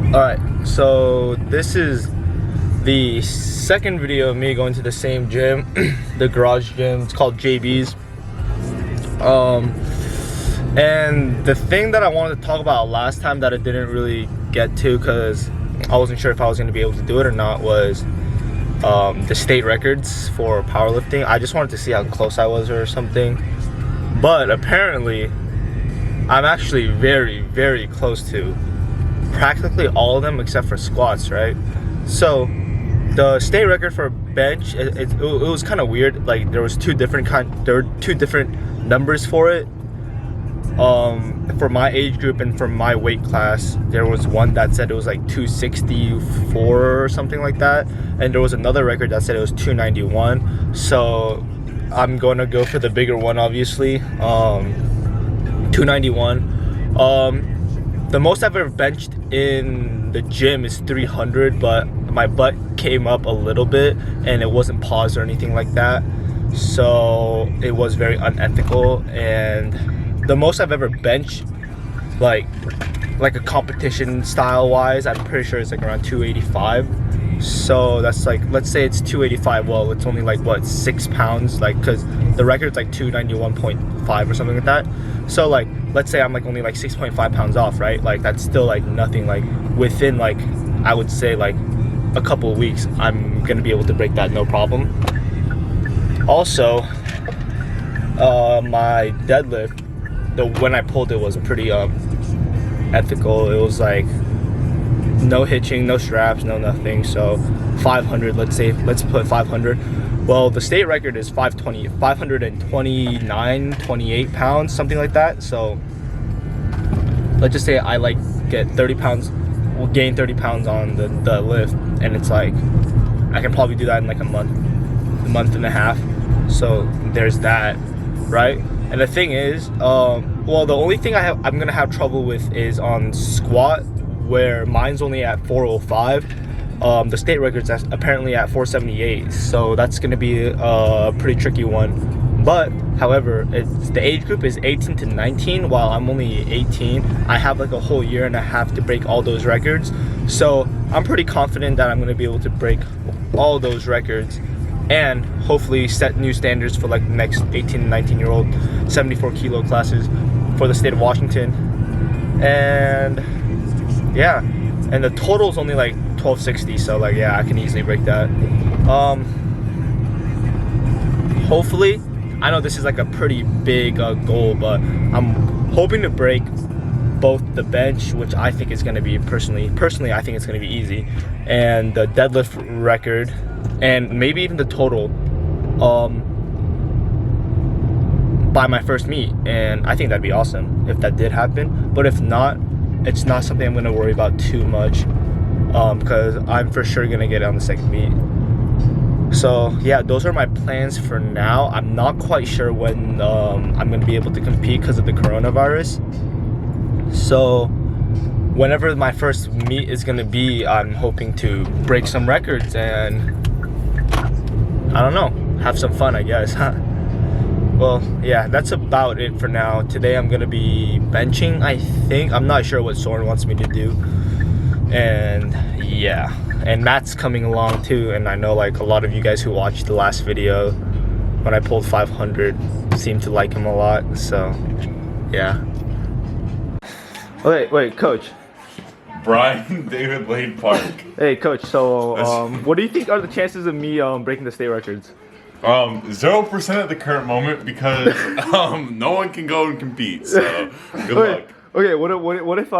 Alright, so this is the second video of me going to the same gym, the garage gym. It's called JB's. And the thing that I wanted to talk about last time that I didn't really get to because I wasn't sure if I was going to be able to do it or not was the state records for powerlifting. I just wanted to see how close I was or something. But apparently, I'm actually very, very close to practically all of them except for squats, right? So the state record for bench, it was kind of weird. Like there were two different numbers for it. For my age group and for my weight class, there was one that said it was like 264 or something like that, and there was another record that said it was 291. So I'm gonna go for the bigger one, obviously. 291. The most I've ever benched in the gym is 300, but my butt came up a little bit and it wasn't paused or anything like that, so it was very unethical. And the most I've ever benched, like a competition style wise, I'm pretty sure it's like around 285. So that's like, let's say it's 285. Well, it's only like what, 6 pounds, like, because the record's like 291.5 or something like that. So like, let's say I'm like only like 6.5 pounds off, right? Like that's still like nothing. Like within like, I would say like a couple of weeks, I'm gonna be able to break that no problem. Also, my deadlift, when I pulled it was pretty ethical. It was like no hitching, no straps, no nothing. So 500, let's put 500. Well, the state record is 529, 28 pounds, something like that. So let's just say I like get 30 pounds, will gain 30 pounds on the lift, and it's like I can probably do that in like a month and a half. So there's that, right? And the thing is, well, the only thing I'm gonna have trouble with is on squat, where mine's only at 405. The state record's apparently at 478, so that's gonna be a pretty tricky one. But however, the age group is 18 to 19, while I'm only 18. I have like a whole year and a half to break all those records, so I'm pretty confident that I'm gonna be able to break all those records and hopefully set new standards for like the next 18 to 19 year old 74 kilo classes for the state of Washington. And yeah, and the total is only like 1260, so like, yeah, I can easily break that. Hopefully, I know this is like a pretty big goal, but I'm hoping to break both the bench, which I think is going to be personally I think it's going to be easy, and the deadlift record, and maybe even the total by my first meet. And I think that'd be awesome if that did happen. But if not, it's not something I'm going to worry about too much, because I'm for sure going to get it on the second meet. So yeah, those are my plans for now. I'm not quite sure when I'm going to be able to compete because of the coronavirus. So whenever my first meet is going to be, I'm hoping to break some records and, I don't know, have some fun, I guess. Well, yeah, that's about it for now. Today I'm going to be benching, I think. I'm not sure what Sorean wants me to do. And yeah, and Matt's coming along too. And I know like a lot of you guys who watched the last video when I pulled 500 seem to like him a lot. So yeah. Wait, Coach. Brian David Lane Park. Hey, Coach. So, what do you think are the chances of me breaking the state records? 0% at the current moment, because no one can go and compete. So good luck. Okay. What if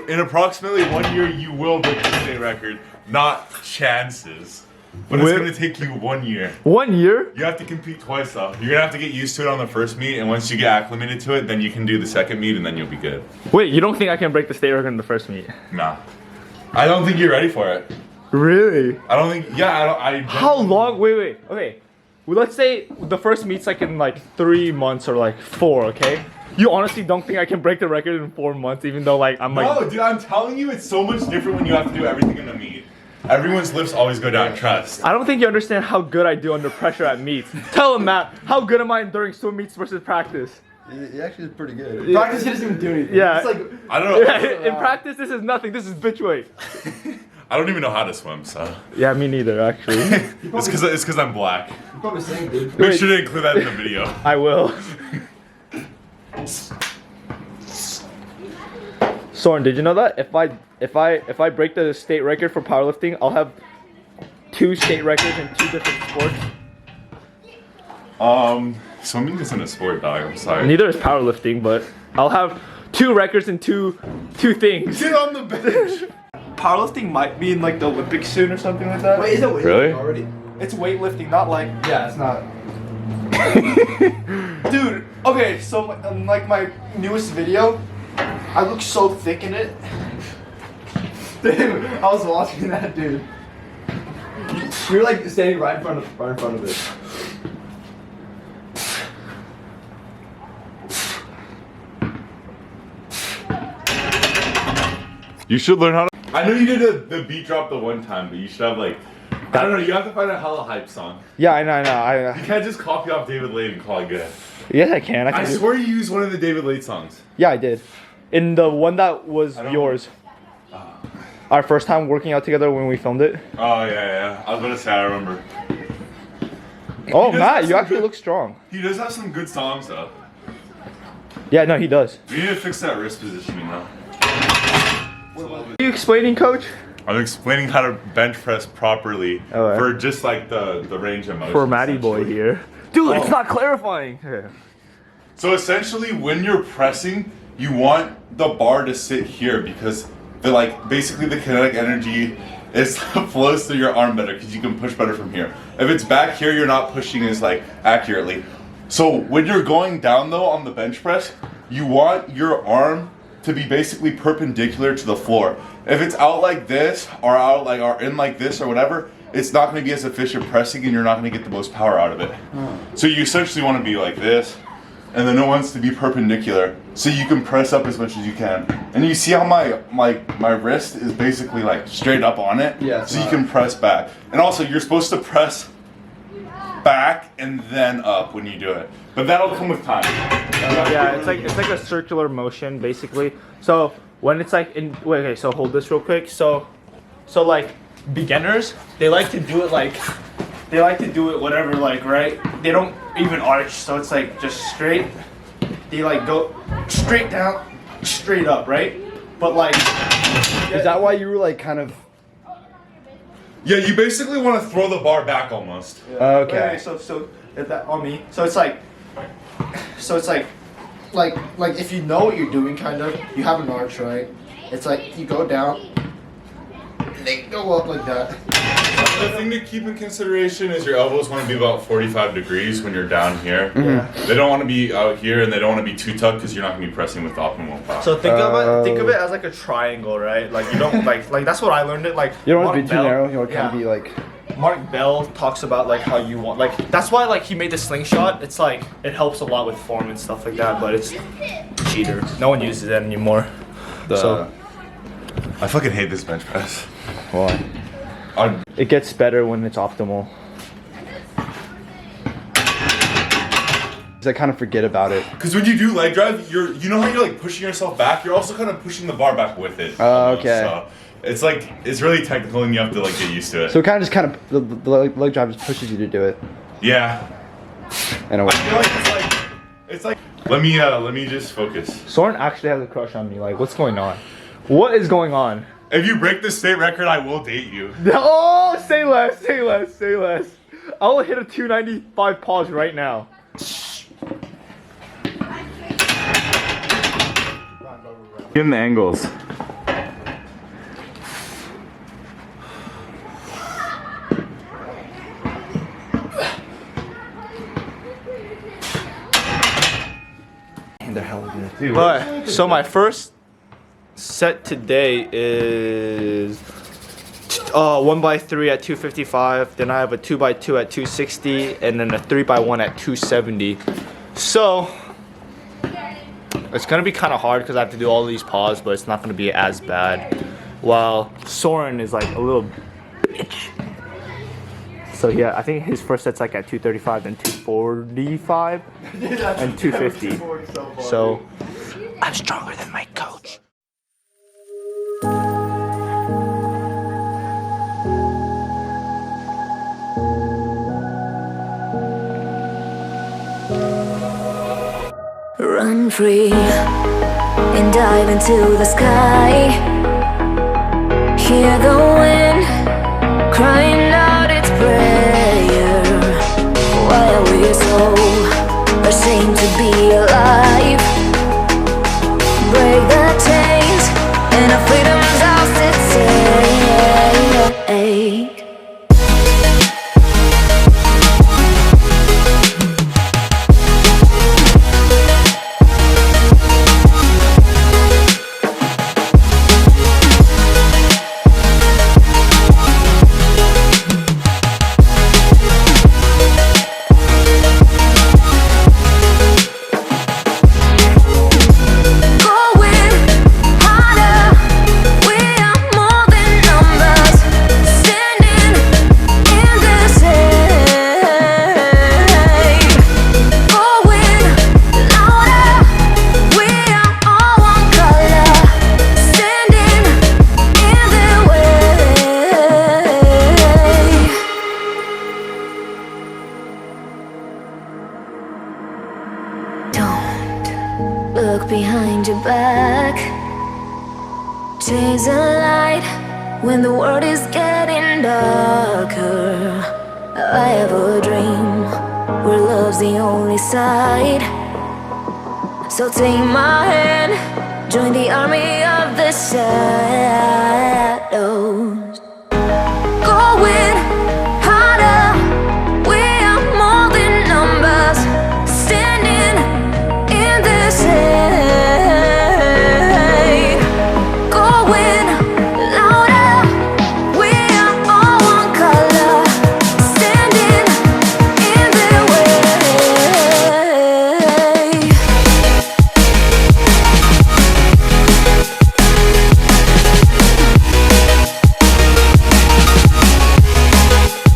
in approximately 1 year you will break the state record? Not chances. But it's going to take you 1 year. 1 year? You have to compete twice though. You're going to have to get used to it on the first meet, and once you get acclimated to it, then you can do the second meet, and then you'll be good. Wait, you don't think I can break the state record in the first meet? Nah. I don't think you're ready for it. Really? I don't think, yeah, How long? Wait. Okay. Well, let's say the first meet's like in like 3 months or like 4, okay? You honestly don't think I can break the record in 4 months, even though like I'm like... No, dude, I'm telling you, it's so much different when you have to do everything in a meet. Everyone's lifts always go down, trust. I don't think you understand how good I do under pressure at meets. Tell him, Matt, how good am I during swim meets versus practice? He actually is pretty good. Practice, he doesn't even do anything. Yeah. It's like, I don't know. In practice, this is nothing. This is bitch weight. I don't even know how to swim, so. Yeah, me neither, actually. It's because I'm black. you're probably saying, dude. Make sure to include that in the video. I will. Soren, did you know that if I break the state record for powerlifting, I'll have 2 state records in 2 different sports? Swimming isn't a sport, dog. I'm sorry. Neither is powerlifting, but I'll have 2 records in two things. Get on the bench. Powerlifting might be in like the Olympics soon or something like that. Wait, is it weightlifting Really? already? It's weightlifting, not like. Yeah, it's not. Dude, okay, so in like my newest video, I look so thick in it. Dude, I was watching that, dude. You're like standing right in front of it. You should learn how to. I know you did the beat drop the one time, but you should have like. I don't know. You have to find a hella hype song. Yeah, I know. You can't just copy off David Late and call it good. Yes, I can. I swear you used one of the David Late songs. Yeah, I did. In the one that was don't- yours. Our first time working out together when we filmed it. Oh yeah. I was gonna say I remember. Oh, does Matt, have you some actually good- look strong. He does have some good songs though. Yeah, no, he does. We need to fix that wrist positioning though. Are you explaining, Coach? I'm explaining how to bench press properly Alright. for just like the range of motion. For Matty boy essentially. here. Dude, it's Oh. not clarifying. So essentially, when you're pressing, you want the bar to sit here because basically the kinetic energy flows through your arm better because you can push better from here. If it's back here, you're not pushing as accurately. So when you're going down though on the bench press, you want your arm to be basically perpendicular to the floor. If it's out like this or out or in like this or whatever, it's not going to be as efficient pressing and you're not going to get the most power out of it. So you essentially want to be like this, and then it wants to be perpendicular so you can press up as much as you can. And you see how my wrist is basically straight up on it? Yeah, So you can press back. And also you're supposed to press back and then up when you do it. But that'll come with time. Yeah, it's like a circular motion basically. So when it's like in wait, okay, so hold this real quick. So like beginners, they like to do it whatever, right? They don't even arch, so it's just straight. They go straight down, straight up, right? But Is that why you were kind of? Yeah, you basically want to throw the bar back almost. Okay. wait, so if that on me. So it's like if you know what you're doing, kind of, you have an arch, right? It's you go down, and they go up like that. The thing to keep in consideration is your elbows want to be about 45 degrees when you're down here. Yeah. They don't want to be out here and they don't want to be too tucked because you're not going to be pressing with optimal power. So think of it as a triangle, right? You don't like that's what I learned it You don't want to be too narrow. You want to kind of be Mark Bell talks about how you want that's why he made the slingshot. It's it helps a lot with form and stuff like that, but it's cheater. No one uses it anymore. So I fucking hate this bench press. Why? it gets better when it's optimal. I kind of forget about it. Because when you do leg drive, you know how you're pushing yourself back? You're also kind of pushing the bar back with it. Okay. So it's really technical and you have to get used to it. So it kind of just the leg drive just pushes you to do it Yeah. in a way. I feel it's let me just focus. Soren actually has a crush on me. What's going on? What is going on? If you break the state record, I will date you. Oh, say less, say less, say less. I will hit a 295 pause right now. Give him the angles. They're hella good. But so my first set today is 1x3 at 255. Then I have a 2x2 at 260, and then a 3x1 at 270. So it's gonna be kind of hard because I have to do all these pause, but it's not gonna be as bad. While Soren is a little bitch. So yeah, I think his first set's at 235, then 240. 245 Dude, that's and 250. so So I'm stronger than my coach. Run free and dive into the sky. Hear the wind crying out its prayer. Why are we so ashamed to be alive? Break the chains and our freedom's ours to take. Look behind your back. Chase a light when the world is getting darker. I have a dream where love's the only side. So take my hand, join the army of the shadows. Going harder, we are more than numbers. Standing in the shade. Going louder, we are all one color. Standing in the way.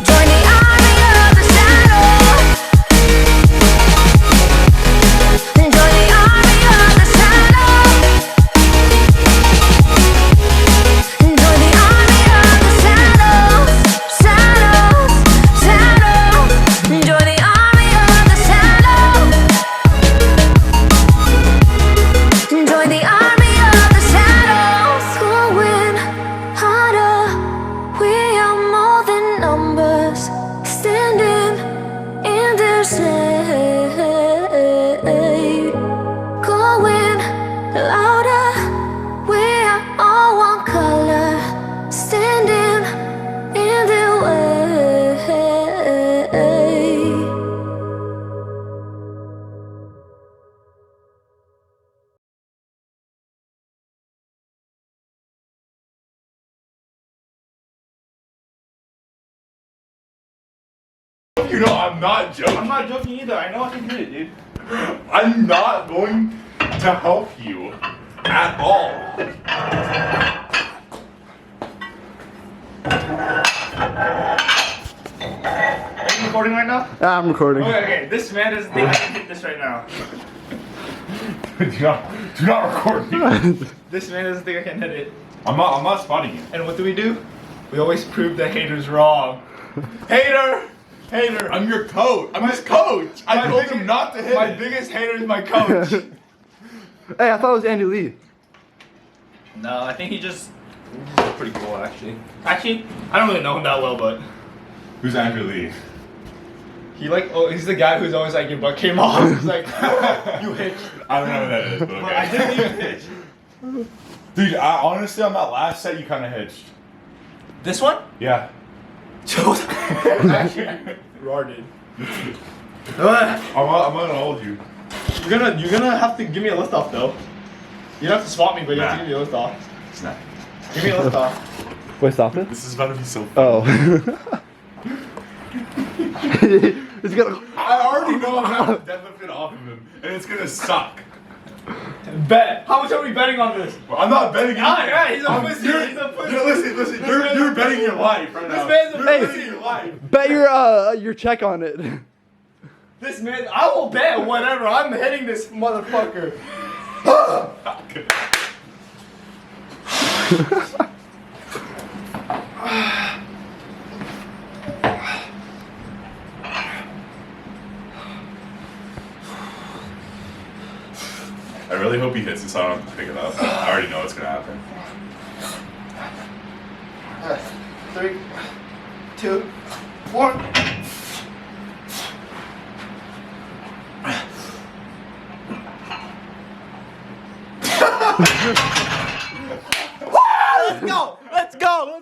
Join the army of the shadow. Join the army of the shadow. Join the army of the shadows, shadows, shadows. Join the army of the shadows. Join the army of the shadows. Going harder, we are more than numbers. Standing in the shade. Going louder, we are all one color. Standing in the way. You know, I'm not joking. I'm not joking either. I know I can do it, dude. I'm not going to help you at all. Are you recording right now? I'm recording. Okay. This man doesn't think I can hit this right now. do not record me. This man doesn't think I can hit it. I'm not spotting you. And what do? We always prove the haters wrong. Hater! Hater! I'm your coach. I'm his coach. I told him not to hit My it. biggest hater is my coach. Hey, I thought it was Andy Lee. No, I think he's pretty cool, actually. Actually, I don't really know him that well, but Who's Andrew Lee? he's the guy who's always like, your butt came off. He's like, you hitched. I don't know who that is, but But I okay. didn't even hitch. Dude, honestly, on that last set, you kind of hitched. This one? Yeah. Actually, Rar did. I'm gonna hold you. You're gonna have to give me a lift off though. You don't have to swap me, but you have to Nah. give me a lift off. It's not. Give me a lift off. Wait, stop it. This is about to be so fun. Oh. It's gonna. I already know I'm gonna have to deadlift it off of him, and it's gonna suck. Bet. How much are we betting on this? I'm not betting anything. Ah, yeah, he's a I'm- pussy, you're- he's a pussy. Listen, you're betting your life right now. man's a You're pussy. betting your life. Bet your check on it. This man, I will bet whatever. I'm hitting this motherfucker. I really hope he hits it so I don't have to pick it up. I already know what's gonna happen. 3, 2, 1. Let's go! Let's go!